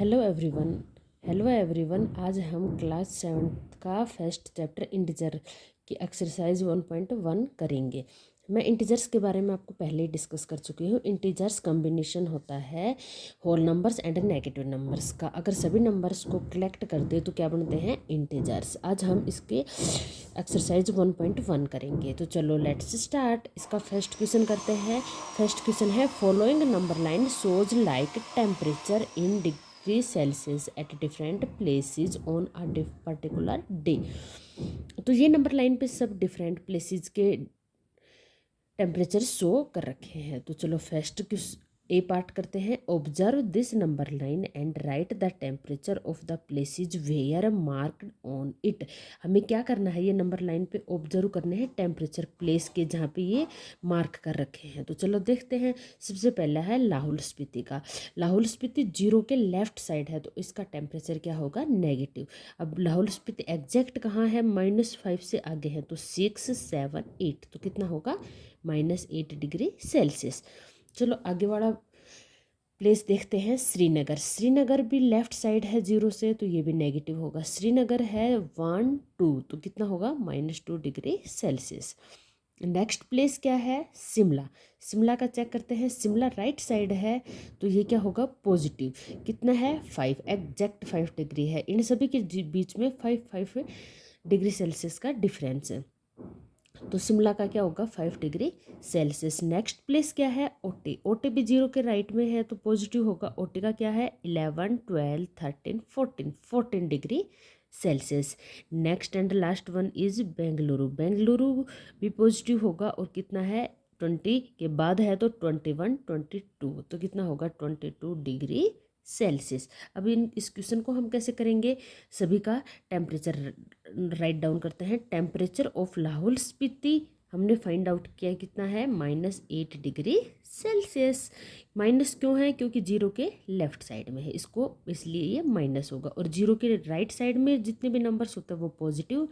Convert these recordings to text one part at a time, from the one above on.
Hello everyone. आज हम class 7 का फर्स्ट चैप्टर इंटीजर की एक्सरसाइज 1.1 करेंगे। मैं इंटीजर्स के बारे में आपको पहले ही डिस्कस कर चुकी हूँ। इंटीजर्स कॉम्बिनेशन होता है whole numbers and negative numbers का। अगर सभी नंबर्स को कलेक्ट कर दे तो क्या बनते हैं? इंटीजर्स। आज हम इसके एक्सरसाइज 1.1 करेंगे। तो चलो लेट्स स्टार्ट। इसका फर्स्ट क्वेश्चन करते हैं। फर्स्ट क्वेश्चन है following number line shows like temperature in degree Celsius at different places on a particular day. तो ये नंबर लाइन पे सब डिफरेंट प्लेसेस के टेम्परेचर शो कर रखे हैं। तो चलो फर्स्ट ए पार्ट करते हैं। Observe this number line and write the temperature of the places where marked on it. हमें क्या करना है? ये नंबर लाइन पे ऑब्जर्व करने हैं टेम्परेचर प्लेस के जहाँ पे ये मार्क कर रखे हैं। तो चलो देखते हैं। सबसे पहला है लाहौल स्पीति का। लाहौल स्पीति 0 के लेफ्ट साइड है तो इसका टेम्परेचर क्या होगा? नेगेटिव। अब लाहौल स्पीति एग्जैक्ट कहाँ है? -5 से आगे है तो 6, 7, 8 तो कितना होगा? -8 डिग्री सेल्सियस। चलो आगे वाला प्लेस देखते हैं। श्रीनगर। श्रीनगर भी लेफ्ट साइड है 0 से तो ये भी नेगेटिव होगा। श्रीनगर है 1, 2 तो कितना होगा? -2 डिग्री सेल्सियस। नेक्स्ट प्लेस क्या है? शिमला। शिमला का चेक करते हैं। शिमला राइट साइड है तो ये क्या होगा? पॉजिटिव। कितना है? 5, एग्जैक्ट 5 डिग्री है। इन सभी के बीच में 5 डिग्री सेल्सियस का डिफरेंस है तो शिमला का क्या होगा? 5 डिग्री सेल्सियस। नेक्स्ट प्लेस क्या है? ओटी। ओटी भी 0 के राइट में है तो पॉजिटिव होगा। ओटी का क्या है? 11, 12, 13, 14 degree Celsius. Next and last one is Bengaluru. Bengaluru भी पॉजिटिव होगा और कितना है? 20 के बाद है तो 21, 22 तो कितना होगा? 22 डिग्री सेल्सियस। अब इस क्वेश्चन को हम कैसे करेंगे? सभी का टेम्परेचर राइट डाउन करते हैं। टेम्परेचर ऑफ लाहौल स्पीति हमने फाइंड आउट किया कितना है? -8 डिग्री सेल्सियस। माइनस क्यों है? क्योंकि 0 के लेफ्ट साइड में है इसको, इसलिए ये माइनस होगा। और 0 के राइट साइड में जितने भी नंबर्स होते हैं वो पॉजिटिव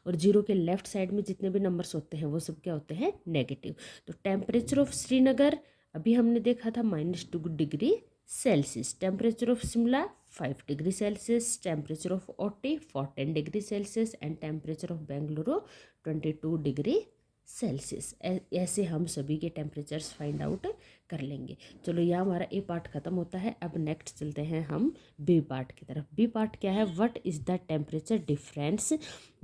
और 0 के लेफ्ट साइड में जितने भी नंबर्स होते हैं वो सब क्या होते हैं? नेगेटिव। तो टेम्परेचर ऑफ श्रीनगर अभी हमने देखा था -2 degree Celsius. Temperature of Shimla 5 degree Celsius. Temperature of OT 14 degree Celsius and temperature of Bengaluru 22 degree Celsius. ऐसे हम सभी के टेम्परेचर्स फाइंड आउट कर लेंगे। चलो यह हमारा ए पार्ट खत्म होता है। अब नेक्स्ट चलते हैं हम बी पार्ट की तरफ। बी पार्ट क्या है? What is the temperature difference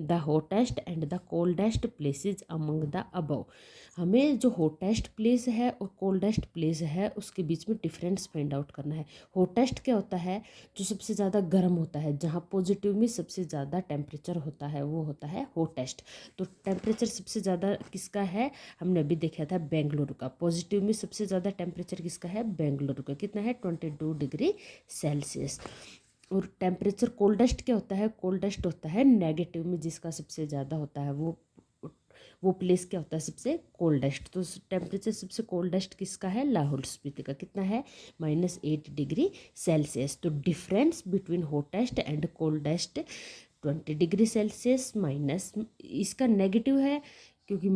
the hottest and the coldest places among the above. हमें जो हॉटेस्ट प्लेस है और कोल्डेस्ट प्लेस है उसके बीच में डिफरेंस फाइंड आउट करना है। हॉटेस्ट क्या होता है? जो सबसे ज़्यादा गर्म होता है, जहाँ पॉजिटिव में सबसे ज़्यादा टेम्परेचर होता है वो होता है हॉटेस्ट। तो टेम्परेचर सबसे ज़्यादा किसका है? हमने अभी देखा था बेंगलुरु का। पॉजिटिव में सबसे ज़्यादा टेम्परेचर किसका है? बेंगलुरु का। कितना है? 22 डिग्री सेल्सियस। और टेम्परेचर कोल्डेस्ट क्या होता है? कोल्डेस्ट होता है नेगेटिव में, जिसका सबसे ज़्यादा होता है वो प्लेस क्या होता है? सबसे कोल्डेस्ट। तो टेम्परेचर सबसे कोल्डेस्ट किसका है? लाहौल स्पीति का। कितना है? -8 डिग्री सेल्सियस। तो difference between hottest and coldest 20 degree Celsius minus, इसका नेगेटिव है क्योंकि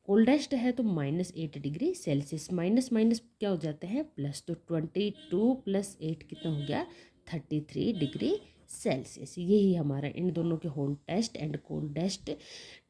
कोल्डेस्ट है तो -8 डिग्री सेल्सियस। माइनस माइनस क्या हो जाते हैं? प्लस। तो 22 + 8 कितना हो गया? 33 डिग्री सेल्सियस। यही हमारा इन दोनों के हॉटेस्ट एंड कोल्डेस्ट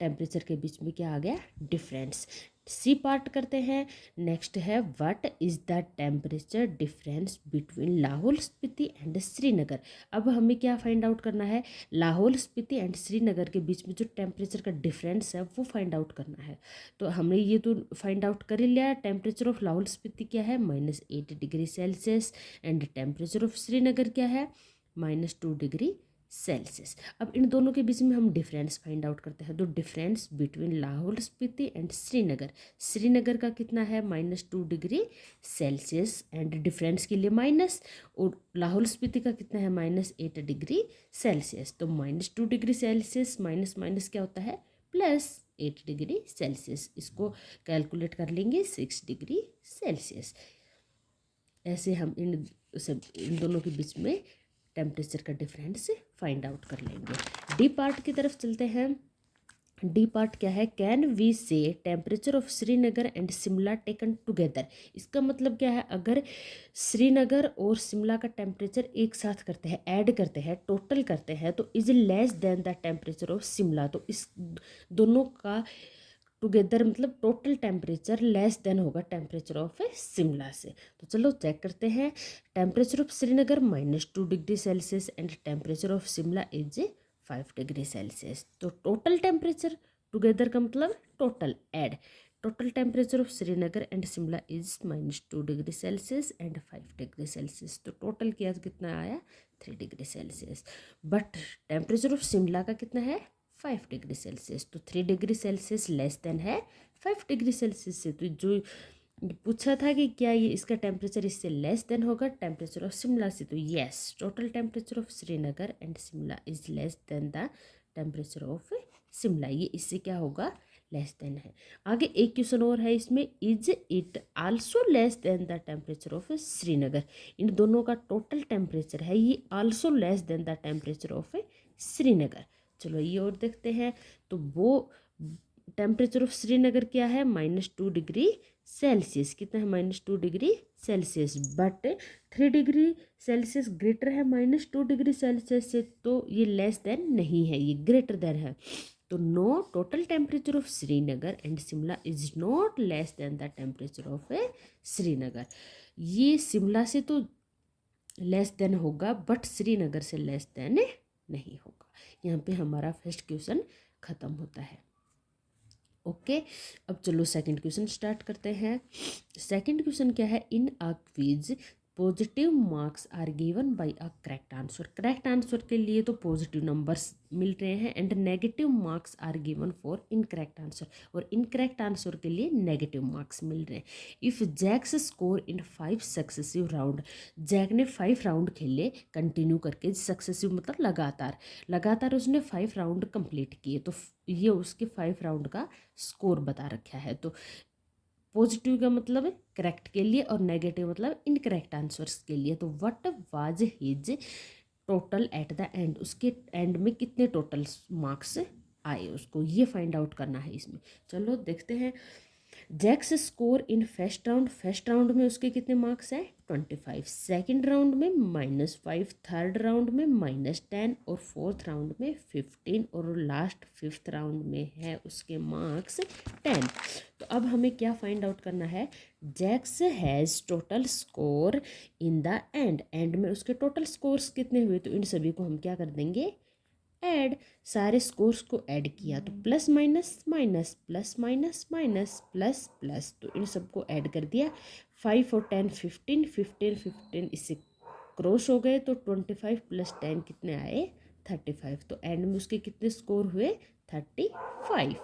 टेम्परेचर के बीच में क्या आ गया? डिफरेंस। सी पार्ट करते हैं। नेक्स्ट है what is the temperature difference between Lahaul Spiti and Srinagar. अब हमें क्या फाइंड आउट करना है? लाहौल स्पीति एंड श्रीनगर के बीच में जो टेम्परेचर का डिफरेंस है वो फाइंड आउट करना है। तो हमने ये तो फाइंड आउट कर ही लिया। टेम्परेचर ऑफ लाहौल स्पीति क्या है? -8 degree Celsius and temperature of Srinagar क्या है? -2 डिग्री सेल्सियस। अब इन दोनों के बीच में हम डिफरेंस फाइंड आउट करते हैं। तो difference between Lahaul Spiti and Srinagar. Srinagar का कितना है? -2 डिग्री सेल्सियस एंड डिफरेंस के लिए माइनस। और लाहौल स्पीति का कितना है? -8 डिग्री सेल्सियस। तो -2 डिग्री सेल्सियस माइनस माइनस क्या होता है? +8 डिग्री सेल्सियस। इसको कैलकुलेट कर लेंगे 6 डिग्री सेल्सियस। ऐसे हम इन दोनों के बीच में टेम्परेचर का डिफरेंस फाइंड आउट कर लेंगे। डी पार्ट की तरफ चलते हैं। डी पार्ट क्या है, कैन वी से temperature of Srinagar and Shimla taken together. इसका मतलब क्या है, अगर श्रीनगर और शिमला का टेम्परेचर एक साथ करते हैं, ऐड करते हैं, टोटल करते हैं, तो is less than the temperature of Shimla, तो इस दोनों का टुगेदर मतलब टोटल टेम्परेचर लेस देन होगा टेम्परेचर ऑफ शिमला से। तो चलो चेक करते हैं। Temperature of Srinagar -2 degree Celsius and temperature of Shimla is 5 degree Celsius. तो टोटल टेम्परेचर टुगेदर का मतलब total add, total temperature of Srinagar and Shimla is -2 degree Celsius and 5 degree Celsius. तो टोटल किया तो कितना आया 3 degree Celsius. But temperature of Shimla का कितना है 5 डिग्री सेल्सियस। तो 3 डिग्री सेल्सियस लेस देन है 5 डिग्री सेल्सियस से। तो जो पूछा था कि क्या ये इसका टेम्परेचर इससे लेस देन होगा टेम्परेचर ऑफ शिमला से, तो yes, total temperature of Srinagar and Shimla is less than the temperature of Shimla, ये इससे क्या होगा लेस देन है। आगे एक क्वेश्चन और है इसमें, is it also less than the temperature of Srinagar. इन दोनों का टोटल टेम्परेचर है ये also less than the temperature of Srinagar. चलो ये और देखते हैं। तो वो टेम्परेचर ऑफ श्रीनगर क्या है -2 डिग्री सेल्सियस। कितना है -2 degree Celsius, but 3 degree Celsius greater है -2 डिग्री सेल्सियस से, तो ये लेस देन नहीं है, ये ग्रेटर देन है। तो no, total temperature of Srinagar and Shimla is not less than the temperature of Srinagar. ये शिमला से तो लेस देन होगा बट श्रीनगर से लेस देन नहीं होगा। यहाँ पे हमारा फर्स्ट क्वेश्चन खत्म होता है। ओके, अब चलो सेकंड क्वेश्चन स्टार्ट करते हैं। सेकंड क्वेश्चन क्या है, in a quiz positive marks are given by a correct answer. Correct answer के लिए तो पॉजिटिव नंबर्स मिल रहे हैं and negative marks are given for incorrect answer, और इनकरेक्ट आंसर के लिए नेगेटिव मार्क्स मिल रहे हैं। If Jack's score in 5 successive round, Jack ने 5 राउंड खेले कंटिन्यू करके, सक्सेसिव मतलब लगातार, लगातार उसने 5 राउंड कंप्लीट किए, तो ये उसके 5 राउंड का स्कोर बता रखा है। तो पॉजिटिव का मतलब करेक्ट के लिए और नेगेटिव मतलब इनकरेक्ट आंसर्स के लिए। तो what was his total at the end, उसके एंड में कितने टोटल मार्क्स आए, उसको ये फाइंड आउट करना है इसमें। चलो देखते हैं। Jack's score in first round, first round में उसके कितने मार्क्स हैं 25, सेकंड राउंड में -5, थर्ड राउंड में -10 और फोर्थ राउंड में 15 और लास्ट फिफ्थ राउंड में है उसके मार्क्स 10। तो अब हमें क्या फाइंड आउट करना है, Jack's has total score in the end, end में उसके टोटल स्कोर्स कितने हुए, तो इन सभी को हम क्या कर देंगे ऐड, सारे स्कोर्स को ऐड किया तो plus minus minus plus minus minus plus plus, तो इन सबको ऐड कर दिया। 5 और 10 15, 15 15 इससे क्रॉस हो गए, तो 25 + 10 कितने आए 35। तो एंड में उसके कितने स्कोर हुए 35।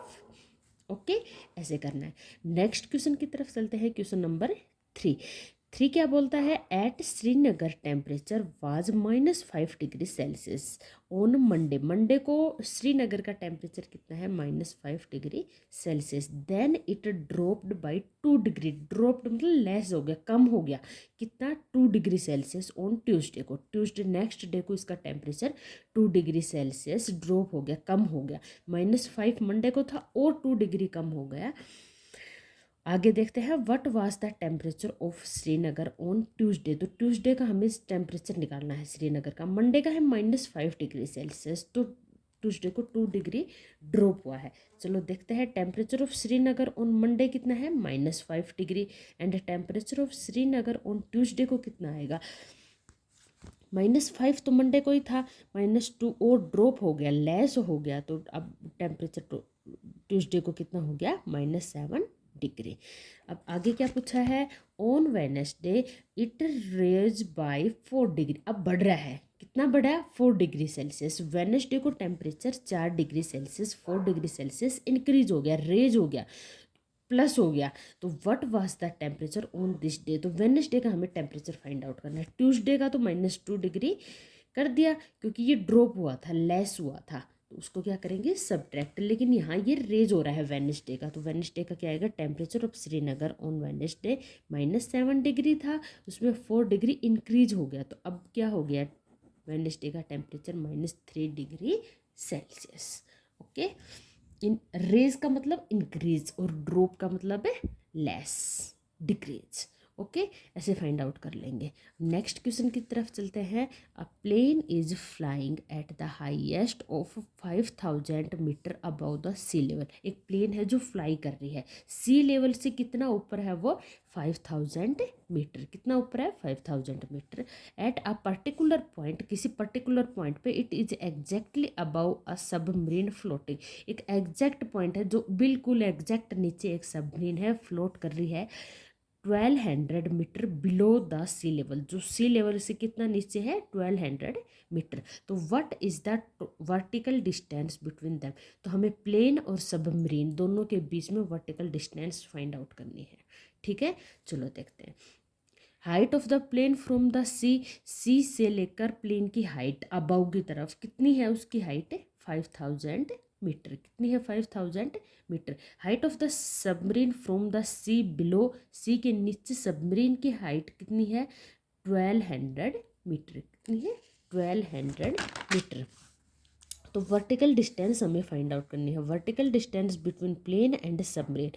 ओके, ऐसे करना है। नेक्स्ट क्वेश्चन की तरफ चलते हैं, क्वेश्चन नंबर 3 क्या बोलता है, at Srinagar temperature was -5 degree Celsius on Monday. Monday को श्रीनगर का टेम्परेचर कितना है -5 degree Celsius, then it dropped by 2 degree, dropped मतलब लेस हो गया, कम हो गया, कितना 2 डिग्री सेल्सियस ऑन ट्यूसडे को, ट्यूसडे नेक्स्ट डे को इसका टेम्परेचर 2 डिग्री सेल्सियस ड्रॉप हो गया, कम हो गया। -5 मंडे को था और 2 डिग्री कम हो गया। आगे देखते हैं, what was the temperature of Srinagar on Tuesday. तो ट्यूसडे का हमें टेम्परेचर निकालना है श्रीनगर का, मंडे का है -5 डिग्री सेल्सियस, तो ट्यूसडे को 2 डिग्री ड्रॉप हुआ है। चलो देखते हैं, temperature of Srinagar on Monday कितना है -5 degree, and temperature of Srinagar on Tuesday को कितना आएगा -5, तो मंडे को ही था, -2 और ड्रॉप हो गया, लेस हो गया, तो अब टेम्परेचर ट्यूसडे को कितना हो गया -7 डिग्री। अब आगे क्या पूछा है, on Wednesday it raise by 4 degree, अब बढ़ रहा है, कितना बढ़ा 4 डिग्री सेल्सियस। वेडनेसडे को temperature 4 degree Celsius 4 degree Celsius increase हो गया, रेज हो गया, प्लस हो गया। तो what was the temperature on this day, तो वेडनेसडे का हमें टेम्परेचर फाइंड आउट करना है। ट्यूसडे का तो -2 डिग्री कर दिया क्योंकि ये ड्रॉप हुआ था, लेस हुआ था, तो उसको क्या करेंगे सब्ट्रैक्ट, लेकिन यहाँ ये रेज हो रहा है वेडनेसडे का, तो वेडनेसडे का क्या आएगा, temperature of Srinagar on Wednesday -7 degree था, उसमें 4 डिग्री इंक्रीज हो गया, तो अब क्या हो गया वेडनेसडे का temperature -3 degree Celsius. Okay, in rise का मतलब इंक्रीज और ड्रॉप का मतलब है लेस, डिक्रीज। ओके, ऐसे फाइंड आउट कर लेंगे। नेक्स्ट क्वेश्चन की तरफ चलते हैं। A plane is flying at the highest of 5000 metre above the sea level. एक प्लेन है जो फ्लाई कर रही है, सी लेवल से कितना ऊपर है वो, 5000 मीटर। कितना ऊपर है, 5000 metre. At a particular point, किसी पर्टिकुलर पॉइंट पे it is exactly above a submarine floating. एक एग्जैक्ट पॉइंट है जो बिल्कुल एग्जैक्ट नीचे एक सबमरीन है, फ्लोट कर रही है 1200 metre below the sea level. जो सी लेवल से कितना नीचे है, 1200 मीटर। तो what is the vertical distance between them. तो हमें प्लेन और सबमरीन दोनों के बीच में वर्टिकल डिस्टेंस फाइंड आउट करनी है। ठीक है, चलो देखते हैं। Height of the plane from the sea, sea से लेकर प्लेन की हाइट अबव की तरफ कितनी है, उसकी हाइट 5000 मीटर। कितनी है, 5000 metre. Height of the submarine from the sea below, sea के नीचे सबमरीन की हाइट कितनी है, 1200 मीटर। कितनी है, 1200 मीटर। तो वर्टिकल डिस्टेंस हमें फाइंड आउट करनी है। Vertical distance between plane and submarine,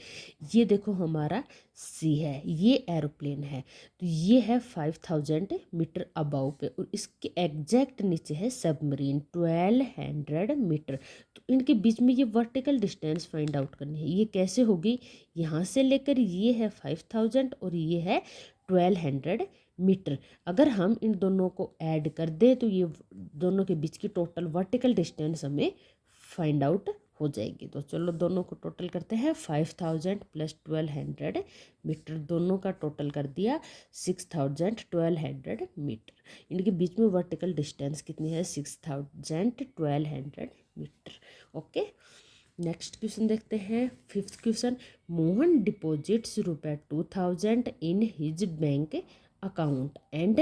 ये देखो हमारा सी है, ये एरोप्लेन है, तो ये है 5000 मीटर अबाउ पे, और इसके एग्जैक्ट नीचे है सबमरीन 1200 मीटर। तो इनके बीच में ये वर्टिकल डिस्टेंस फाइंड आउट करनी है। ये कैसे होगी, यहाँ से लेकर ये है 5000 और ये है 1200 मीटर। अगर हम इन दोनों को ऐड कर दें तो ये दोनों के बीच की टोटल वर्टिकल डिस्टेंस हमें फाइंड आउट हो जाएगी। तो चलो दोनों को टोटल करते हैं। 5000 प्लस 1200 मीटर, दोनों का टोटल कर दिया 6100 मीटर। इनके बीच में वर्टिकल डिस्टेंस कितनी है, 6100 मीटर। ओके, नेक्स्ट क्वेश्चन देखते हैं। Fifth question. मोहन डिपॉजिट्स रुपये 2000 इन his bank account and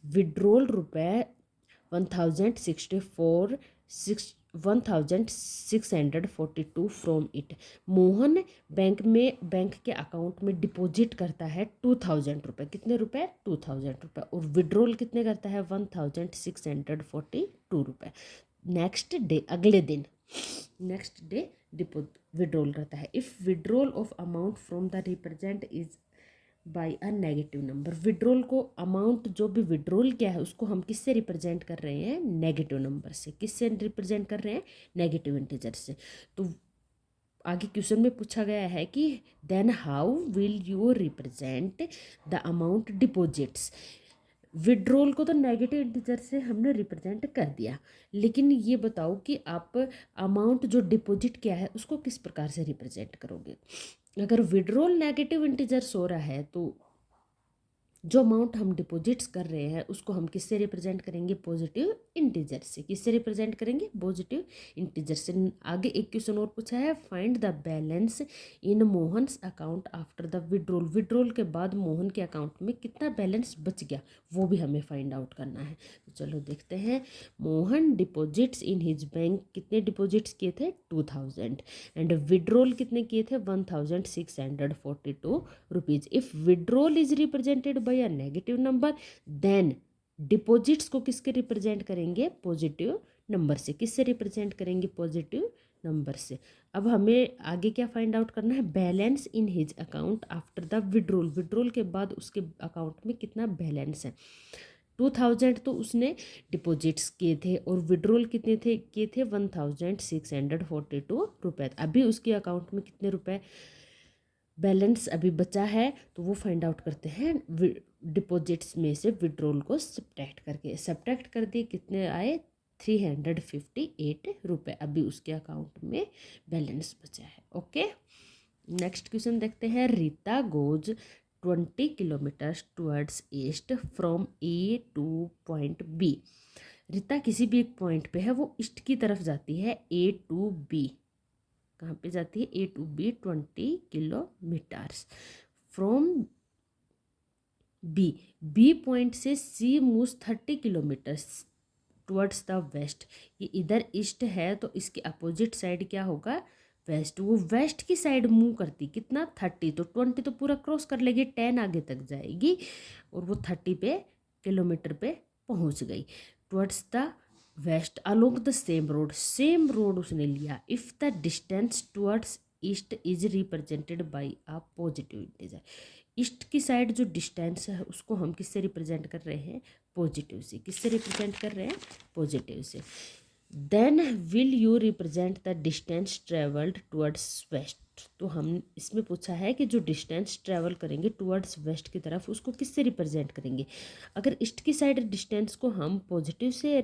withdrawal रुपये 1642 फ्रॉम इट। मोहन बैंक के अकाउंट में डिपॉजिट करता है 2000 रुपये। कितने रुपए, 2000 रुपये। और विड्रॉल कितने करता है, 1642 रुपये। नेक्स्ट डे, अगले दिन, नेक्स्ट डे विड्रॉल रहता है। If withdrawal of amount from the represent is by a negative number. Withdrawal को, अमाउंट जो भी विड्रॉल किया है उसको हम किससे रिप्रेजेंट कर रहे हैं, नेगेटिव नंबर से। किससे रिप्रेजेंट कर रहे हैं, नेगेटिव इंटीजर से। तो आगे क्वेश्चन में पूछा गया है कि then how will you represent the amount deposits. Withdrawal को तो नेगेटिव इंटीजर से हमने रिप्रेजेंट कर दिया, लेकिन ये बताओ कि आप अमाउंट जो डिपॉजिट किया है उसको किस प्रकार से रिप्रेजेंट करोगे। अगर विड्रॉल नेगेटिव इंटीजर्स हो रहा है तो जो अमाउंट हम डिपॉजिट्स कर रहे हैं उसको हम किससे रिप्रेजेंट करेंगे, पॉजिटिव इंटीजर से। किससे रिप्रेजेंट करेंगे, पॉजिटिव इंटीजर से। आगे एक क्वेश्चन और पूछा है, find the balance in Mohan's account after the withdrawal. Withdrawal के बाद मोहन के अकाउंट में कितना बैलेंस बच गया, वो भी हमें फाइंड आउट करना है। तो चलो देखते हैं। Mohan deposits in his bank, कितने डिपॉजिट्स किए थे, 2000, एंड विड्रॉल कितने किए थे, 1642 rupees. If withdrawal is represented by a negative number, then deposits को किसके रिप्रेजेंट करेंगे, पॉजिटिव नंबर से। किससे रिप्रेजेंट करेंगे, पॉजिटिव नंबर से। अब हमें आगे क्या फाइंड आउट करना है, balance in his account after the withdrawal. Withdrawal के बाद उसके अकाउंट में कितना बैलेंस है। 2000 तो उसने डिपॉजिट्स किए थे और विड्रॉल कितने थे, किए थे 1642 रुपये। अभी उसके अकाउंट में कितने रुपए बैलेंस अभी बचा है, तो वो फाइंड आउट करते हैं डिपॉजिट्स में से विड्रॉल को सब्ट्रैक्ट करके। सब्ट्रैक्ट कर दिए, कितने आए, 358 रुपये अभी उसके अकाउंट में बैलेंस बचा है। ओके, नेक्स्ट क्वेश्चन देखते हैं। Rita goes 20 kilometre towards east from A to point B. Rita किसी भी एक पॉइंट पे है, वो ईस्ट की तरफ जाती है, ए टू बी। कहाँ पे जाती है, A to B, 20 kilometres from B. B point से C moves 30 kilometres towards the west. ये इधर ईस्ट है तो इसके अपोजिट साइड क्या होगा, वेस्ट। वो वेस्ट की साइड मूव करती, कितना, 30। तो 20 तो पूरा क्रॉस कर लेगी, 10 आगे तक जाएगी और वो 30 पे किलोमीटर पे पहुंच गई। Towards the west along the same road उसने लिया। If the distance towards east is represented by a positive integer. East की साइड जो डिस्टेंस है उसको हम किससे रिप्रेजेंट कर रहे हैं, पॉजिटिव से। किससे रिप्रेजेंट कर रहे हैं, पॉजिटिव से। Then will you represent the distance travelled towards west. तो हम इसमें पूछा है कि जो डिस्टेंस ट्रेवल करेंगे टुवर्ड्स वेस्ट की तरफ उसको किससे रिप्रेजेंट करेंगे। अगर ईस्ट की साइड डिस्टेंस को हम पॉजिटिव से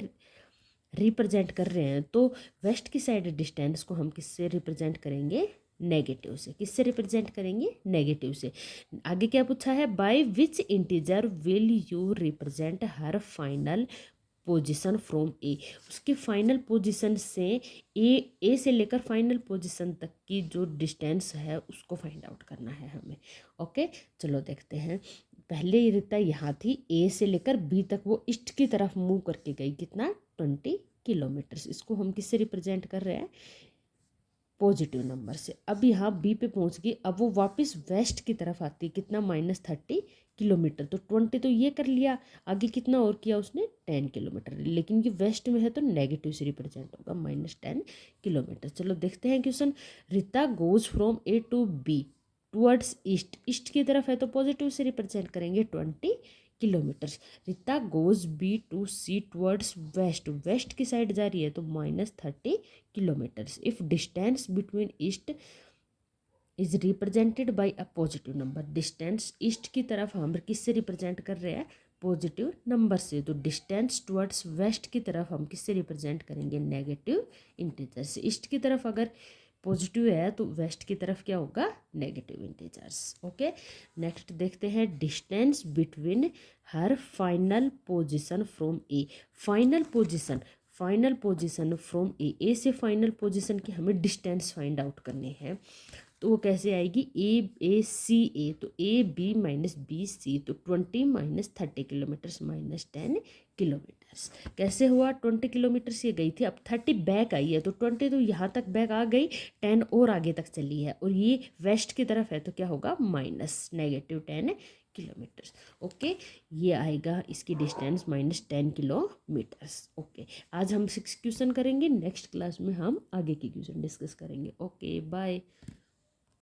रिप्रेजेंट कर रहे हैं तो वेस्ट की साइड डिस्टेंस को हम किससे रिप्रेजेंट करेंगे, नेगेटिव से। किससे रिप्रेजेंट करेंगे, नेगेटिव से। आगे क्या पूछा है, by which integer will you represent her final position from A. उसकी फाइनल पोजीशन से ए से लेकर फाइनल पोजीशन तक की जो डिस्टेंस है उसको फाइंड आउट करना है हमें। ओके, चलो देखते हैं। पहले रीता यहाँ थी, ए से लेकर बी तक वो ईस्ट की तरफ मूव करके गई, कितना, 20 किलोमीटर्स। इसको हम किससे रिप्रेजेंट कर रहे हैं, पॉजिटिव नंबर से। अब यहाँ बी पे पहुँच गई, अब वो वापस वेस्ट की तरफ आती है, कितना, -30 किलोमीटर। तो 20 तो ये कर लिया, आगे कितना और किया उसने, 10 किलोमीटर। लेकिन ये वेस्ट में है तो नेगेटिव से रिप्रेजेंट होगा, -10 किलोमीटर। चलो देखते हैं question. Rita goes from A to B towards east. East की तरफ है तो पॉजिटिव से रिप्रेजेंट करेंगे, 20 kilometres. Rita goes B to C towards west. West की साइड जा रही है तो -30 kilometres. If distance between east is represented by a positive number. Distance east की तरफ हम किससे रिप्रेजेंट कर रहे हैं, पॉजिटिव नंबर से। तो डिस्टेंस टुवर्ड्स वेस्ट की तरफ हम किससे रिप्रेजेंट करेंगे, नेगेटिव इंटीजर से। ईस्ट की तरफ अगर पॉजिटिव है तो वेस्ट की तरफ क्या होगा, नेगेटिव इंटीजर्स। ओके, नेक्स्ट देखते हैं। Distance between her final position from A. Final position from A से फाइनल पोजीशन की हमें डिस्टेंस फाइंड आउट करनी है। तो वो कैसे आएगी, ए तो A B minus B C, तो 20 -30 किलोमीटर्स -10 किलोमीटर्स। कैसे हुआ, 20 किलोमीटर्स ये गई थी, अब 30 बैक आई है तो 20 तो यहाँ तक बैक आ गई, 10 और आगे तक चली है, और ये वेस्ट की तरफ है तो क्या होगा, -10 किलोमीटर्स। ओके, ये आएगा इसकी डिस्टेंस -10 किलोमीटर्स। ओके, आज हम 6 क्वेश्चन करेंगे, नेक्स्ट क्लास में हम आगे की क्वेश्चन डिस्कस करेंगे। Okay, bye.